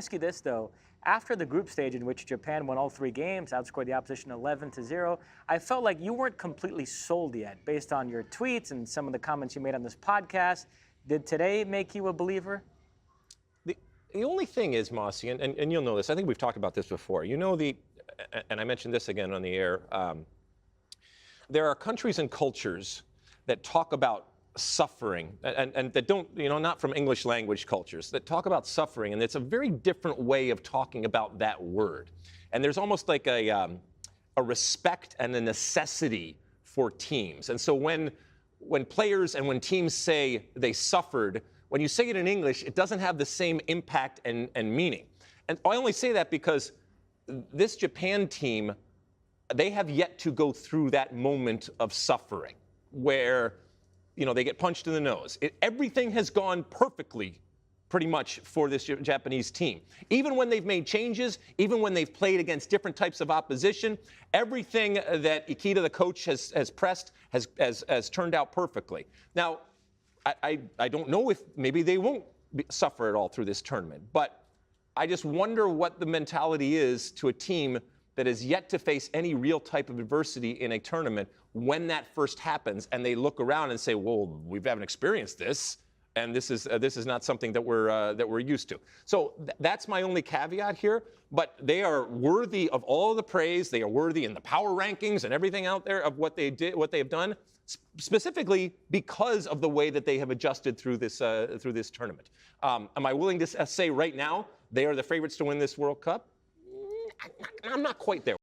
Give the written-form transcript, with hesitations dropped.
Ask you this though, after the group stage in which Japan won all 3 games, outscored the opposition 11-0, I felt like you weren't completely sold yet based on your tweets and some of the comments you made on this podcast. Did today make you a believer? The only thing is, Mosse, and you'll know this, I think we've talked about this before. You know, and I mentioned this again on the air, there are countries and cultures that talk about suffering and that don't, not from English language cultures, that talk about suffering, and it's a very different way of talking about that word. And there's almost like a respect and a necessity for teams. And so when players and when teams say they suffered, when you say it in English, it doesn't have the same impact and meaning. And I only say that because this Japan team, they have yet to go through that moment of suffering where, they get punched in the nose. Everything has gone perfectly, pretty much, for this Japanese team. Even when they've made changes, even when they've played against different types of opposition, everything that Ikeda, the coach, has pressed has turned out perfectly. Now, I don't know if maybe they won't suffer at all through this tournament, but I just wonder what the mentality is to a team that has yet to face any real type of adversity in a tournament when that first happens, and they look around and say, well, we haven't experienced this, and this is not something that we're used to. So that's my only caveat here, but they are worthy of all the praise. They are worthy in the power rankings and everything out there of what they did, what they have done, specifically because of the way that they have adjusted through this tournament. Am I willing to say right now they are the favorites to win this World Cup? I'm not quite there.